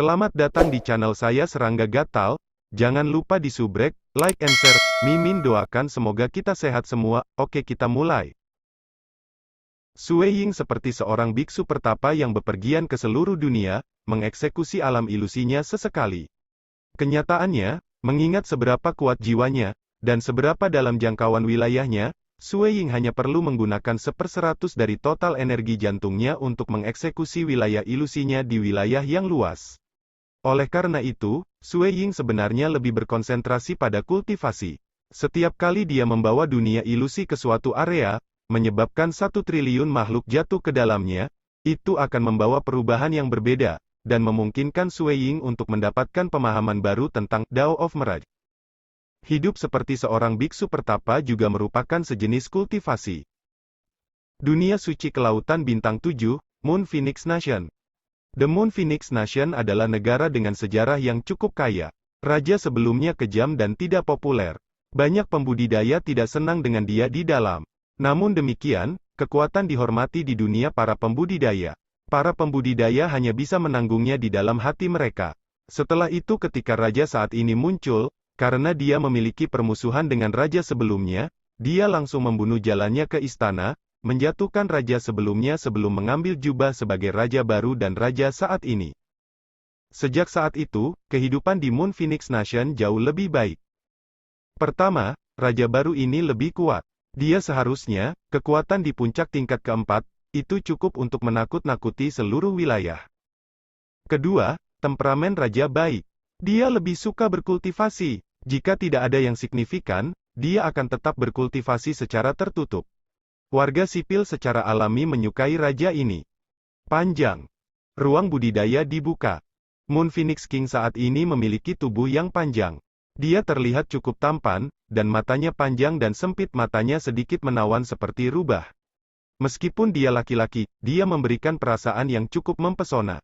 Selamat datang di channel saya Serangga Gatal. Jangan lupa di subrek, like and share. Mimin doakan semoga kita sehat semua. Oke, kita mulai. Sue Ying seperti seorang biksu pertapa yang bepergian ke seluruh dunia, mengeksekusi alam ilusinya sesekali. Kenyataannya, mengingat seberapa kuat jiwanya, dan seberapa dalam jangkauan wilayahnya, Sue Ying hanya perlu menggunakan 1/100 dari total energi jantungnya untuk mengeksekusi wilayah ilusinya di wilayah yang luas. Oleh karena itu, Sue Ying sebenarnya lebih berkonsentrasi pada kultivasi. Setiap kali dia membawa dunia ilusi ke suatu area, menyebabkan 1 triliun makhluk jatuh ke dalamnya, itu akan membawa perubahan yang berbeda, dan memungkinkan Sue Ying untuk mendapatkan pemahaman baru tentang Dao of Mirage. Hidup seperti seorang biksu pertapa juga merupakan sejenis kultivasi. Dunia suci kelautan bintang 7, Moon Phoenix Nation. The Moon Phoenix Nation adalah negara dengan sejarah yang cukup kaya. Raja sebelumnya kejam dan tidak populer. Banyak pembudidaya tidak senang dengan dia di dalam. Namun demikian, kekuatan dihormati di dunia para pembudidaya. Para pembudidaya hanya bisa menanggungnya di dalam hati mereka. Setelah itu ketika raja saat ini muncul, karena dia memiliki permusuhan dengan raja sebelumnya, dia langsung membunuh jalannya ke istana, menjatuhkan raja sebelumnya sebelum mengambil jubah sebagai raja baru dan raja saat ini. Sejak saat itu, kehidupan di Moon Phoenix Nation jauh lebih baik. Pertama, raja baru ini lebih kuat. Dia seharusnya, kekuatan di puncak tingkat keempat, itu cukup untuk menakut-nakuti seluruh wilayah. Kedua, temperamen raja baik. Dia lebih suka berkultivasi. Jika tidak ada yang signifikan, dia akan tetap berkultivasi secara tertutup. Warga sipil secara alami menyukai raja ini. Panjang. Ruang budidaya dibuka. Moon Phoenix King saat ini memiliki tubuh yang panjang. Dia terlihat cukup tampan, dan matanya panjang dan sempit, matanya sedikit menawan seperti rubah. Meskipun dia laki-laki, dia memberikan perasaan yang cukup mempesona.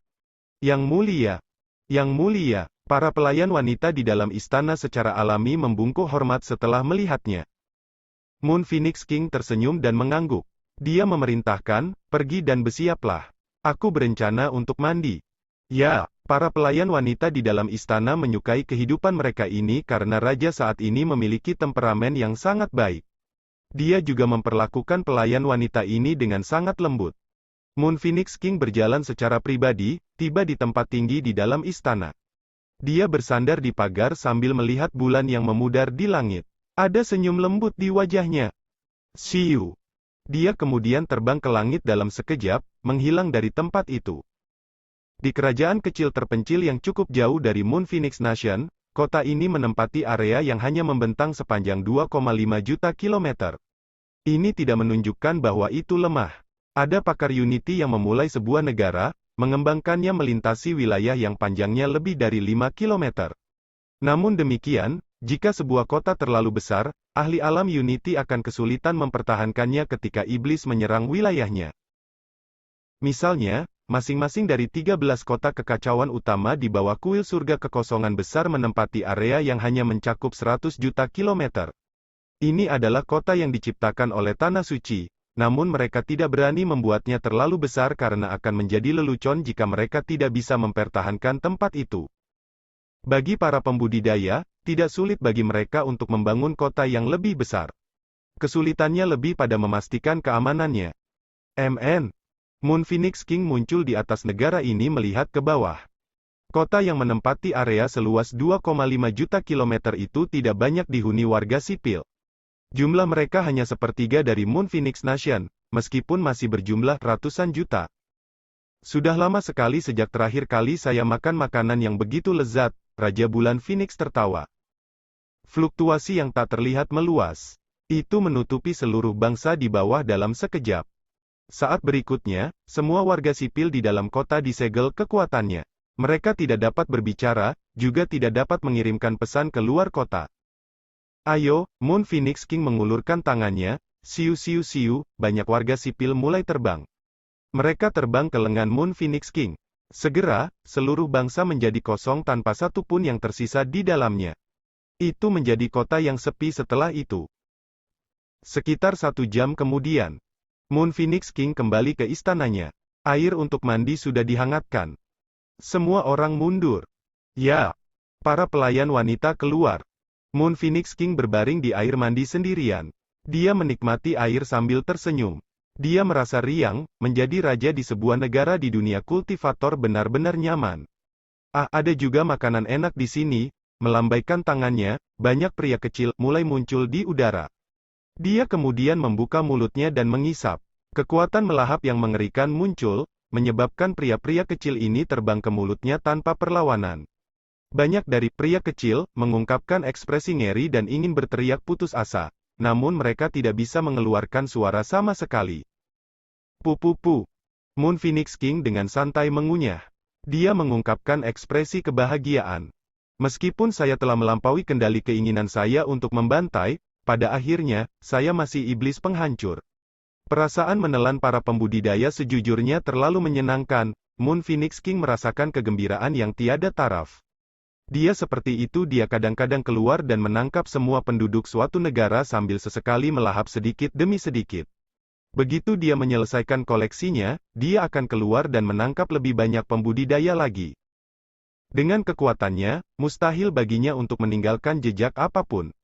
Yang mulia. Yang mulia. Para pelayan wanita di dalam istana secara alami membungkuk hormat setelah melihatnya. Moon Phoenix King tersenyum dan mengangguk. Dia memerintahkan, pergi dan bersiaplah. Aku berencana untuk mandi. Ya, para pelayan wanita di dalam istana menyukai kehidupan mereka ini karena raja saat ini memiliki temperamen yang sangat baik. Dia juga memperlakukan pelayan wanita ini dengan sangat lembut. Moon Phoenix King berjalan secara pribadi, tiba di tempat tinggi di dalam istana. Dia bersandar di pagar sambil melihat bulan yang memudar di langit. Ada senyum lembut di wajahnya. Siu. Dia kemudian terbang ke langit dalam sekejap, menghilang dari tempat itu. Di kerajaan kecil terpencil yang cukup jauh dari Moon Phoenix Nation, kota ini menempati area yang hanya membentang sepanjang 2,5 juta kilometer. Ini tidak menunjukkan bahwa itu lemah. Ada pakar Unity yang memulai sebuah negara, mengembangkannya melintasi wilayah yang panjangnya lebih dari 5 kilometer. Namun demikian, jika sebuah kota terlalu besar, ahli alam Unity akan kesulitan mempertahankannya ketika iblis menyerang wilayahnya. Misalnya, masing-masing dari 13 kota kekacauan utama di bawah kuil surga kekosongan besar menempati area yang hanya mencakup 100 juta kilometer. Ini adalah kota yang diciptakan oleh Tanah Suci, namun mereka tidak berani membuatnya terlalu besar karena akan menjadi lelucon jika mereka tidak bisa mempertahankan tempat itu. Bagi para pembudidaya, tidak sulit bagi mereka untuk membangun kota yang lebih besar. Kesulitannya lebih pada memastikan keamanannya. Moon Phoenix King muncul di atas negara ini melihat ke bawah. Kota yang menempati area seluas 2,5 juta kilometer itu tidak banyak dihuni warga sipil. Jumlah mereka hanya sepertiga dari Moon Phoenix Nation, meskipun masih berjumlah ratusan juta. Sudah lama sekali sejak terakhir kali saya makan makanan yang begitu lezat, Raja Bulan Phoenix tertawa. Fluktuasi yang tak terlihat meluas. Itu menutupi seluruh bangsa di bawah dalam sekejap. Saat berikutnya, semua warga sipil di dalam kota disegel kekuatannya. Mereka tidak dapat berbicara, juga tidak dapat mengirimkan pesan ke luar kota. Ayo, Moon Phoenix King mengulurkan tangannya, siu siu siu, banyak warga sipil mulai terbang. Mereka terbang ke lengan Moon Phoenix King. Segera, seluruh bangsa menjadi kosong tanpa satu pun yang tersisa di dalamnya. Itu menjadi kota yang sepi setelah itu. Sekitar 1 jam kemudian, Moon Phoenix King kembali ke istananya. Air untuk mandi sudah dihangatkan. Semua orang mundur. Ya, para pelayan wanita keluar. Moon Phoenix King berbaring di air mandi sendirian. Dia menikmati air sambil tersenyum. Dia merasa riang, menjadi raja di sebuah negara di dunia kultivator benar-benar nyaman. Ada juga makanan enak di sini. Melambaikan tangannya, banyak pria kecil mulai muncul di udara. Dia kemudian membuka mulutnya dan mengisap. Kekuatan melahap yang mengerikan muncul, menyebabkan pria-pria kecil ini terbang ke mulutnya tanpa perlawanan. Banyak dari pria kecil mengungkapkan ekspresi ngeri dan ingin berteriak putus asa, namun mereka tidak bisa mengeluarkan suara sama sekali. Pupupu. Moon Phoenix King dengan santai mengunyah. Dia mengungkapkan ekspresi kebahagiaan. Meskipun saya telah melampaui kendali keinginan saya untuk membantai, pada akhirnya, saya masih iblis penghancur. Perasaan menelan para pembudidaya sejujurnya terlalu menyenangkan. Moon Phoenix King merasakan kegembiraan yang tiada taraf. Dia seperti itu. Dia kadang-kadang keluar dan menangkap semua penduduk suatu negara sambil sesekali melahap sedikit demi sedikit. Begitu dia menyelesaikan koleksinya, dia akan keluar dan menangkap lebih banyak pembudidaya lagi. Dengan kekuatannya, mustahil baginya untuk meninggalkan jejak apapun.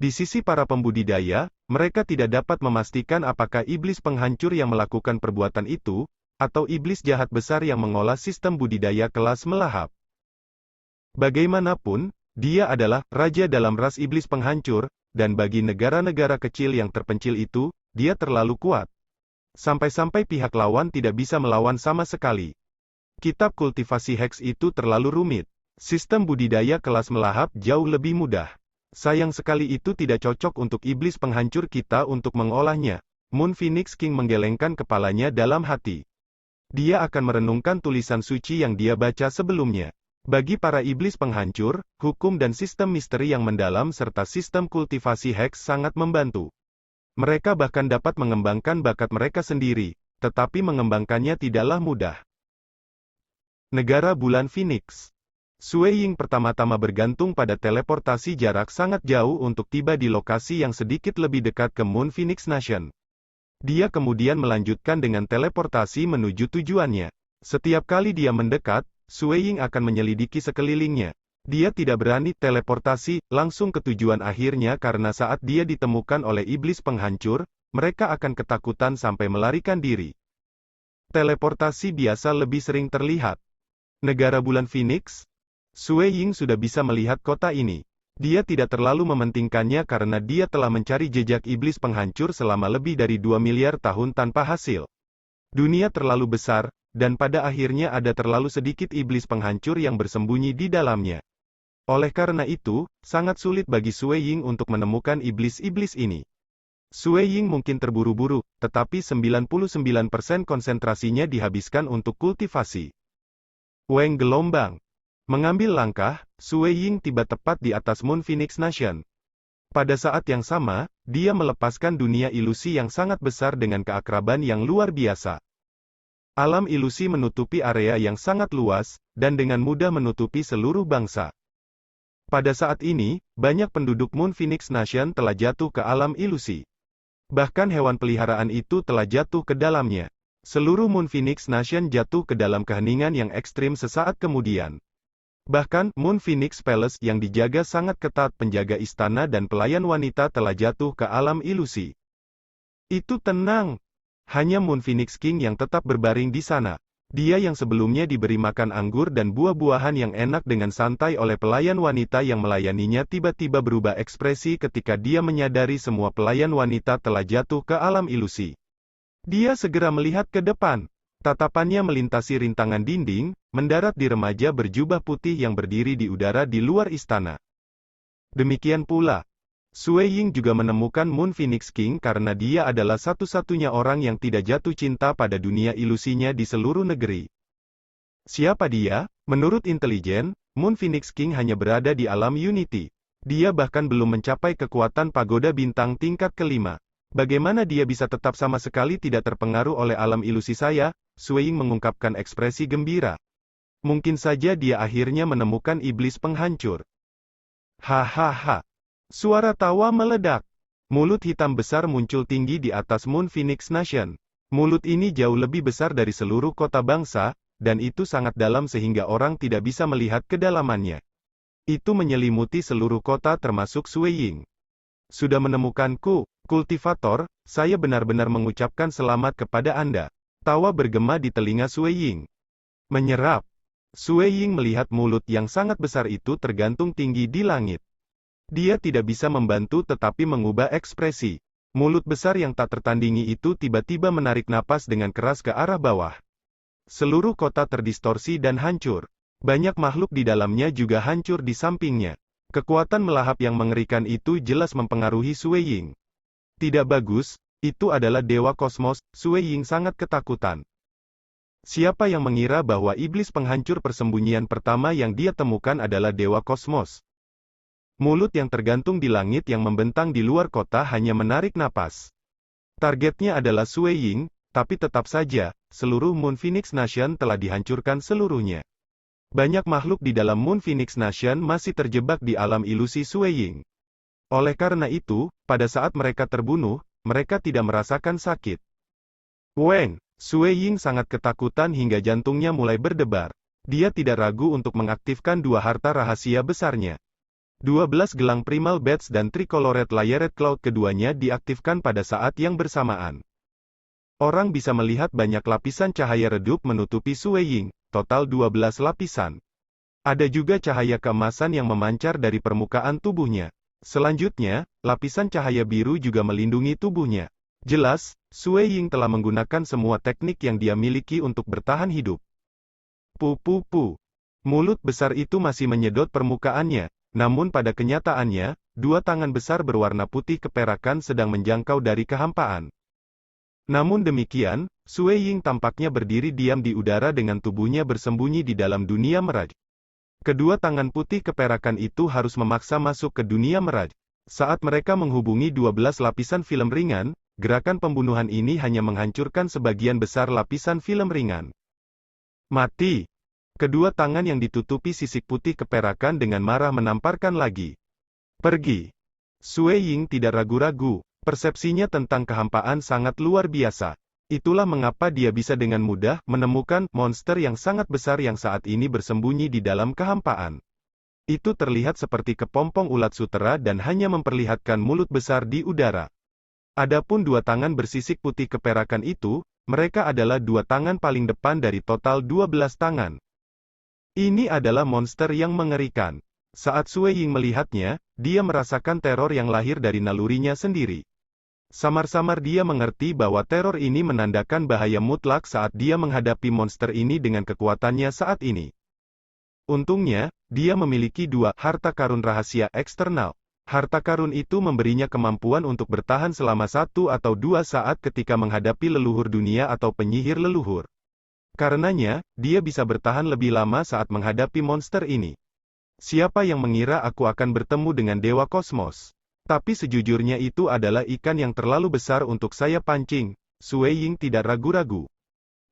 Di sisi para pembudidaya, mereka tidak dapat memastikan apakah iblis penghancur yang melakukan perbuatan itu, atau iblis jahat besar yang mengolah sistem budidaya kelas melahap. Bagaimanapun, dia adalah raja dalam ras iblis penghancur, dan bagi negara-negara kecil yang terpencil itu, dia terlalu kuat. Sampai-sampai pihak lawan tidak bisa melawan sama sekali. Kitab kultivasi Hex itu terlalu rumit. Sistem budidaya kelas melahap jauh lebih mudah. Sayang sekali itu tidak cocok untuk iblis penghancur kita untuk mengolahnya. Moon Phoenix King menggelengkan kepalanya dalam hati. Dia akan merenungkan tulisan suci yang dia baca sebelumnya. Bagi para iblis penghancur, hukum dan sistem misteri yang mendalam serta sistem kultivasi Hex sangat membantu. Mereka bahkan dapat mengembangkan bakat mereka sendiri, tetapi mengembangkannya tidaklah mudah. Negara Bulan Phoenix. Sue Ying pertama-tama bergantung pada teleportasi jarak sangat jauh untuk tiba di lokasi yang sedikit lebih dekat ke Moon Phoenix Nation. Dia kemudian melanjutkan dengan teleportasi menuju tujuannya. Setiap kali dia mendekat, Sue Ying akan menyelidiki sekelilingnya. Dia tidak berani teleportasi langsung ke tujuan akhirnya karena saat dia ditemukan oleh iblis penghancur, mereka akan ketakutan sampai melarikan diri. Teleportasi biasa lebih sering terlihat. Negara Bulan Phoenix? Sue Ying sudah bisa melihat kota ini. Dia tidak terlalu mementingkannya karena dia telah mencari jejak iblis penghancur selama lebih dari 2 miliar tahun tanpa hasil. Dunia terlalu besar, dan pada akhirnya ada terlalu sedikit iblis penghancur yang bersembunyi di dalamnya. Oleh karena itu, sangat sulit bagi Sue Ying untuk menemukan iblis-iblis ini. Sue Ying mungkin terburu-buru, tetapi 99% konsentrasinya dihabiskan untuk kultivasi. Weng gelombang. Mengambil langkah, Sue Ying tiba tepat di atas Moon Phoenix Nation. Pada saat yang sama, dia melepaskan dunia ilusi yang sangat besar dengan keakraban yang luar biasa. Alam ilusi menutupi area yang sangat luas, dan dengan mudah menutupi seluruh bangsa. Pada saat ini, banyak penduduk Moon Phoenix Nation telah jatuh ke alam ilusi. Bahkan hewan peliharaan itu telah jatuh ke dalamnya. Seluruh Moon Phoenix Nation jatuh ke dalam keheningan yang ekstrim sesaat kemudian. Bahkan, Moon Phoenix Palace yang dijaga sangat ketat penjaga istana dan pelayan wanita telah jatuh ke alam ilusi. Itu tenang. Hanya Moon Phoenix King yang tetap berbaring di sana. Dia yang sebelumnya diberi makan anggur dan buah-buahan yang enak dengan santai oleh pelayan wanita yang melayaninya tiba-tiba berubah ekspresi ketika dia menyadari semua pelayan wanita telah jatuh ke alam ilusi. Dia segera melihat ke depan. Tatapannya melintasi rintangan dinding, mendarat di remaja berjubah putih yang berdiri di udara di luar istana. Demikian pula, Sue Ying juga menemukan Moon Phoenix King karena dia adalah satu-satunya orang yang tidak jatuh cinta pada dunia ilusinya di seluruh negeri. Siapa dia? Menurut intelijen, Moon Phoenix King hanya berada di alam Unity. Dia bahkan belum mencapai kekuatan pagoda bintang tingkat kelima. Bagaimana dia bisa tetap sama sekali tidak terpengaruh oleh alam ilusi saya? Sue Ying mengungkapkan ekspresi gembira. Mungkin saja dia akhirnya menemukan iblis penghancur. Hahaha. Suara tawa meledak. Mulut hitam besar muncul tinggi di atas Moon Phoenix Nation. Mulut ini jauh lebih besar dari seluruh kota bangsa, dan itu sangat dalam sehingga orang tidak bisa melihat kedalamannya. Itu menyelimuti seluruh kota termasuk Suiying. Sudah menemukanku, kultivator, saya benar-benar mengucapkan selamat kepada Anda. Tawa bergema di telinga Suiying. Menyerap. Suiying melihat mulut yang sangat besar itu tergantung tinggi di langit. Dia tidak bisa membantu tetapi mengubah ekspresi. Mulut besar yang tak tertandingi itu tiba-tiba menarik napas dengan keras ke arah bawah. Seluruh kota terdistorsi dan hancur. Banyak makhluk di dalamnya juga hancur di sampingnya. Kekuatan melahap yang mengerikan itu jelas mempengaruhi Suiying. Tidak bagus, itu adalah Dewa Kosmos. Suiying sangat ketakutan. Siapa yang mengira bahwa iblis penghancur persembunyian pertama yang dia temukan adalah Dewa Kosmos? Mulut yang tergantung di langit yang membentang di luar kota hanya menarik napas. Targetnya adalah Suiying, tapi tetap saja, seluruh Moon Phoenix Nation telah dihancurkan seluruhnya. Banyak makhluk di dalam Moon Phoenix Nation masih terjebak di alam ilusi Suiying. Oleh karena itu, pada saat mereka terbunuh, mereka tidak merasakan sakit. Weng, Suiying sangat ketakutan hingga jantungnya mulai berdebar. Dia tidak ragu untuk mengaktifkan dua harta rahasia besarnya. 12 gelang Primal Bats dan Tricolored Layered Cloud keduanya diaktifkan pada saat yang bersamaan. Orang bisa melihat banyak lapisan cahaya redup menutupi Suiying, total 12 lapisan. Ada juga cahaya keemasan yang memancar dari permukaan tubuhnya. Selanjutnya, lapisan cahaya biru juga melindungi tubuhnya. Jelas, Suiying telah menggunakan semua teknik yang dia miliki untuk bertahan hidup. Pu. Mulut besar itu masih menyedot permukaannya, namun pada kenyataannya, dua tangan besar berwarna putih keperakan sedang menjangkau dari kehampaan. Namun demikian, Suiying tampaknya berdiri diam di udara dengan tubuhnya bersembunyi di dalam dunia meraj. Kedua tangan putih keperakan itu harus memaksa masuk ke dunia meraj. Saat mereka menghubungi 12 lapisan film ringan, gerakan pembunuhan ini hanya menghancurkan sebagian besar lapisan film ringan. Mati. Kedua tangan yang ditutupi sisik putih keperakan dengan marah menamparkan lagi. Pergi. Suiying tidak ragu-ragu, persepsinya tentang kehampaan sangat luar biasa. Itulah mengapa dia bisa dengan mudah menemukan monster yang sangat besar yang saat ini bersembunyi di dalam kehampaan. Itu terlihat seperti kepompong ulat sutera dan hanya memperlihatkan mulut besar di udara. Adapun dua tangan bersisik putih keperakan itu, mereka adalah dua tangan paling depan dari total 12 tangan. Ini adalah monster yang mengerikan. Saat Suiying melihatnya, dia merasakan teror yang lahir dari nalurinya sendiri. Samar-samar dia mengerti bahwa teror ini menandakan bahaya mutlak saat dia menghadapi monster ini dengan kekuatannya saat ini. Untungnya, dia memiliki dua harta karun rahasia eksternal. Harta karun itu memberinya kemampuan untuk bertahan selama 1 atau 2 saat ketika menghadapi leluhur dunia atau penyihir leluhur. Karenanya, dia bisa bertahan lebih lama saat menghadapi monster ini. Siapa yang mengira aku akan bertemu dengan Dewa Kosmos? Tapi sejujurnya itu adalah ikan yang terlalu besar untuk saya pancing. Suiying tidak ragu-ragu.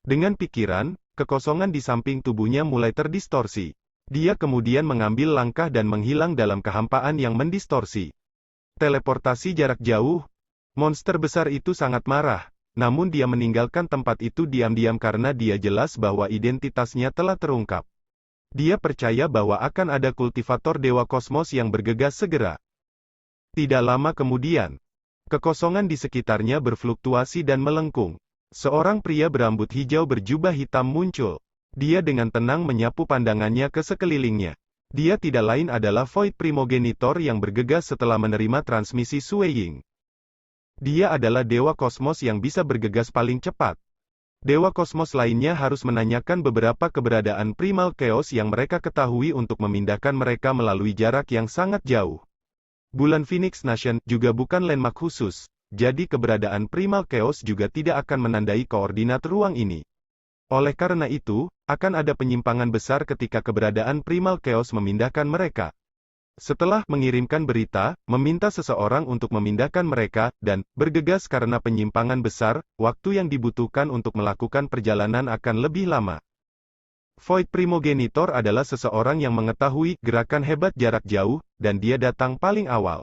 Dengan pikiran, kekosongan di samping tubuhnya mulai terdistorsi. Dia kemudian mengambil langkah dan menghilang dalam kehampaan yang mendistorsi. Teleportasi jarak jauh. Monster besar itu sangat marah, namun dia meninggalkan tempat itu diam-diam karena dia jelas bahwa identitasnya telah terungkap. Dia percaya bahwa akan ada kultivator Dewa Kosmos yang bergegas segera. Tidak lama kemudian, kekosongan di sekitarnya berfluktuasi dan melengkung. Seorang pria berambut hijau berjubah hitam muncul. Dia dengan tenang menyapu pandangannya ke sekelilingnya. Dia tidak lain adalah Void Primogenitor yang bergegas setelah menerima transmisi Suiying. Dia adalah Dewa Kosmos yang bisa bergegas paling cepat. Dewa Kosmos lainnya harus menanyakan beberapa keberadaan Primal Chaos yang mereka ketahui untuk memindahkan mereka melalui jarak yang sangat jauh. Bulan Phoenix Nation juga bukan landmark khusus, jadi keberadaan Primal Chaos juga tidak akan menandai koordinat ruang ini. Oleh karena itu, akan ada penyimpangan besar ketika keberadaan Primal Chaos memindahkan mereka. Setelah mengirimkan berita, meminta seseorang untuk memindahkan mereka, dan bergegas karena penyimpangan besar, waktu yang dibutuhkan untuk melakukan perjalanan akan lebih lama. Void Primogenitor adalah seseorang yang mengetahui gerakan hebat jarak jauh, dan dia datang paling awal.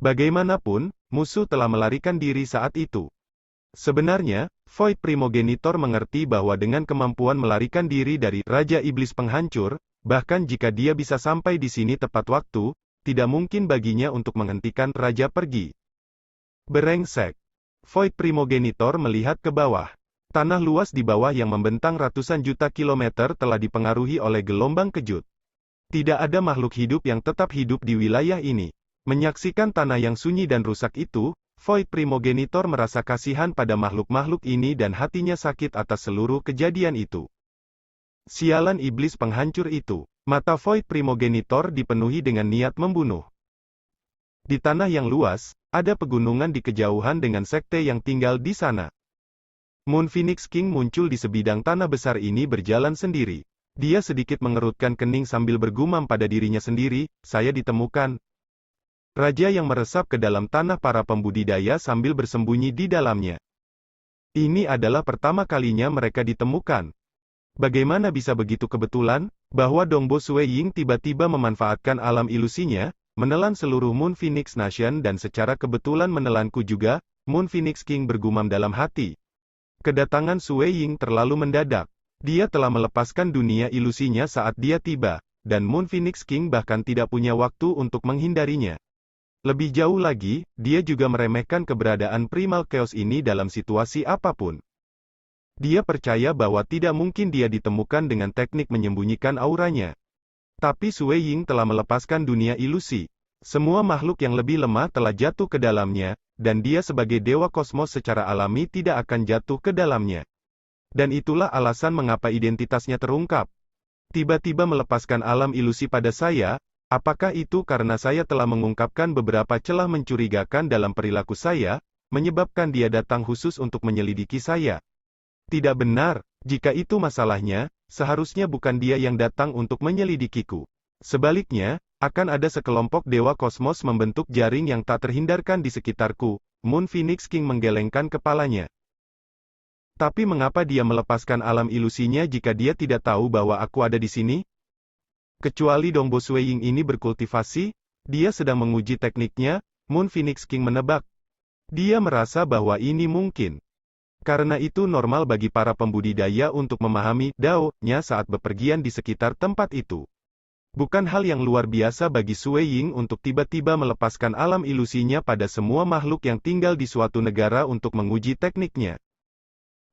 Bagaimanapun, musuh telah melarikan diri saat itu. Sebenarnya, Void Primogenitor mengerti bahwa dengan kemampuan melarikan diri dari Raja Iblis Penghancur, bahkan jika dia bisa sampai di sini tepat waktu, tidak mungkin baginya untuk menghentikan Raja pergi. Berengsek. Void Primogenitor melihat ke bawah. Tanah luas di bawah yang membentang ratusan juta kilometer telah dipengaruhi oleh gelombang kejut. Tidak ada makhluk hidup yang tetap hidup di wilayah ini. Menyaksikan tanah yang sunyi dan rusak itu, Void Primogenitor merasa kasihan pada makhluk-makhluk ini dan hatinya sakit atas seluruh kejadian itu. Sialan iblis penghancur itu. Mata Void Primogenitor dipenuhi dengan niat membunuh. Di tanah yang luas, ada pegunungan di kejauhan dengan sekte yang tinggal di sana. Moon Phoenix King muncul di sebidang tanah besar ini berjalan sendiri. Dia sedikit mengerutkan kening sambil bergumam pada dirinya sendiri, saya ditemukan. Raja yang meresap ke dalam tanah para pembudidaya sambil bersembunyi di dalamnya. Ini adalah pertama kalinya mereka ditemukan. Bagaimana bisa begitu kebetulan, bahwa Dongbo Sueying tiba-tiba memanfaatkan alam ilusinya, menelan seluruh Moon Phoenix Nation dan secara kebetulan menelanku juga, Moon Phoenix King bergumam dalam hati. Kedatangan Sueying terlalu mendadak. Dia telah melepaskan dunia ilusinya saat dia tiba, dan Moon Phoenix King bahkan tidak punya waktu untuk menghindarinya. Lebih jauh lagi, dia juga meremehkan keberadaan Primal Chaos ini dalam situasi apapun. Dia percaya bahwa tidak mungkin dia ditemukan dengan teknik menyembunyikan auranya. Tapi Sueying telah melepaskan dunia ilusi. Semua makhluk yang lebih lemah telah jatuh ke dalamnya, dan dia sebagai dewa kosmos secara alami tidak akan jatuh ke dalamnya. Dan itulah alasan mengapa identitasnya terungkap. Tiba-tiba melepaskan alam ilusi pada saya, apakah itu karena saya telah mengungkapkan beberapa celah mencurigakan dalam perilaku saya, menyebabkan dia datang khusus untuk menyelidiki saya? Tidak benar, jika itu masalahnya, seharusnya bukan dia yang datang untuk menyelidikiku. Sebaliknya, akan ada sekelompok dewa kosmos membentuk jaring yang tak terhindarkan di sekitarku. Moon Phoenix King menggelengkan kepalanya. Tapi mengapa dia melepaskan alam ilusinya jika dia tidak tahu bahwa aku ada di sini? Kecuali Dongbo Sueying ini berkultivasi, dia sedang menguji tekniknya, Moon Phoenix King menebak. Dia merasa bahwa ini mungkin. Karena itu normal bagi para pembudidaya untuk memahami Dao-nya saat bepergian di sekitar tempat itu. Bukan hal yang luar biasa bagi Sueying untuk tiba-tiba melepaskan alam ilusinya pada semua makhluk yang tinggal di suatu negara untuk menguji tekniknya.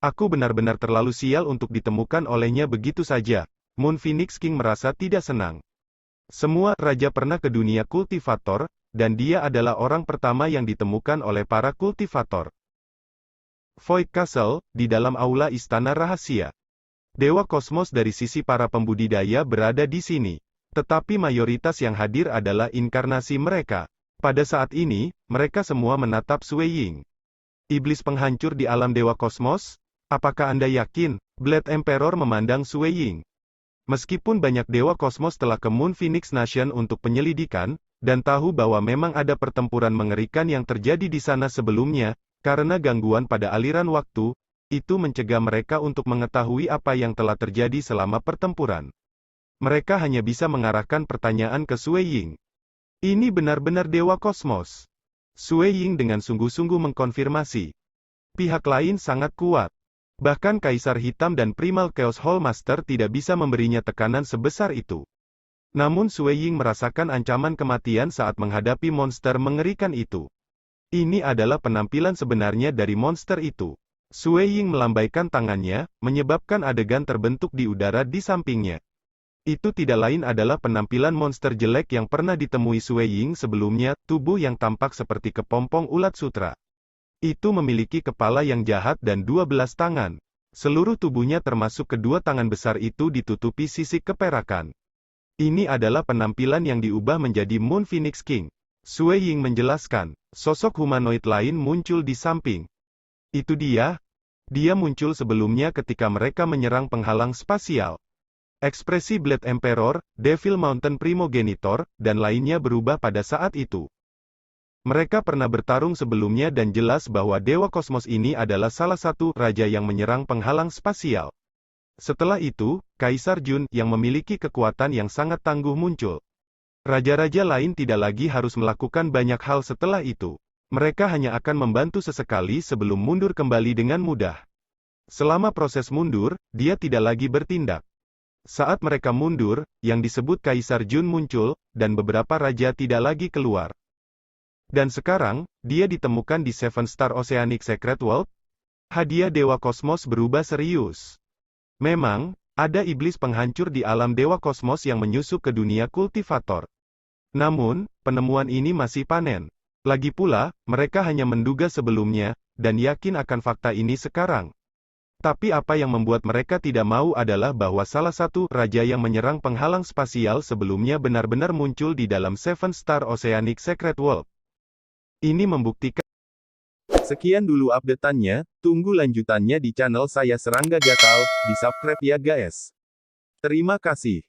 Aku benar-benar terlalu sial untuk ditemukan olehnya begitu saja. Moon Phoenix King merasa tidak senang. Semua raja pernah ke dunia kultivator, dan dia adalah orang pertama yang ditemukan oleh para kultivator. Void Castle, di dalam aula istana rahasia. Dewa kosmos dari sisi para pembudidaya berada di sini. Tetapi mayoritas yang hadir adalah inkarnasi mereka. Pada saat ini, mereka semua menatap Sueying. Iblis penghancur di alam dewa kosmos? Apakah Anda yakin? Blade Emperor memandang Sueying. Meskipun banyak dewa kosmos telah ke Moon Phoenix Nation untuk penyelidikan, dan tahu bahwa memang ada pertempuran mengerikan yang terjadi di sana sebelumnya, karena gangguan pada aliran waktu, itu mencegah mereka untuk mengetahui apa yang telah terjadi selama pertempuran. Mereka hanya bisa mengarahkan pertanyaan ke Sueying. Ini benar-benar dewa kosmos. Sueying dengan sungguh-sungguh mengkonfirmasi. Pihak lain sangat kuat. Bahkan Kaisar Hitam dan Primal Chaos Hallmaster tidak bisa memberinya tekanan sebesar itu. Namun Sueying merasakan ancaman kematian saat menghadapi monster mengerikan itu. Ini adalah penampilan sebenarnya dari monster itu. Sueying melambaikan tangannya, menyebabkan adegan terbentuk di udara di sampingnya. Itu tidak lain adalah penampilan monster jelek yang pernah ditemui Sueying sebelumnya, tubuh yang tampak seperti kepompong ulat sutra. Itu memiliki kepala yang jahat dan 12 tangan. Seluruh tubuhnya termasuk kedua tangan besar itu ditutupi sisik keperakan. Ini adalah penampilan yang diubah menjadi Moon Phoenix King. Sueying menjelaskan, sosok humanoid lain muncul di samping. Itu dia. Dia muncul sebelumnya ketika mereka menyerang penghalang spasial. Ekspresi Blade Emperor, Devil Mountain Primogenitor, dan lainnya berubah pada saat itu. Mereka pernah bertarung sebelumnya dan jelas bahwa Dewa Kosmos ini adalah salah satu raja yang menyerang penghalang spasial. Setelah itu, Kaisar Jun yang memiliki kekuatan yang sangat tangguh muncul. Raja-raja lain tidak lagi harus melakukan banyak hal setelah itu. Mereka hanya akan membantu sesekali sebelum mundur kembali dengan mudah. Selama proses mundur, dia tidak lagi bertindak. Saat mereka mundur, yang disebut Kaisar Jun muncul, dan beberapa raja tidak lagi keluar. Dan sekarang, dia ditemukan di Seven Star Oceanic Secret World. Hadiah Dewa Kosmos berubah serius. Memang, ada iblis penghancur di alam Dewa Kosmos yang menyusup ke dunia kultivator. Namun, penemuan ini masih panen. Lagi pula, mereka hanya menduga sebelumnya, dan yakin akan fakta ini sekarang. Tapi apa yang membuat mereka tidak mau adalah bahwa salah satu raja yang menyerang penghalang spasial sebelumnya benar-benar muncul di dalam Seven Star Oceanic Secret World. Ini membuktikan. Sekian dulu update-annya, tunggu lanjutannya di channel saya Serangga Gatal, di subscribe ya guys. Terima kasih.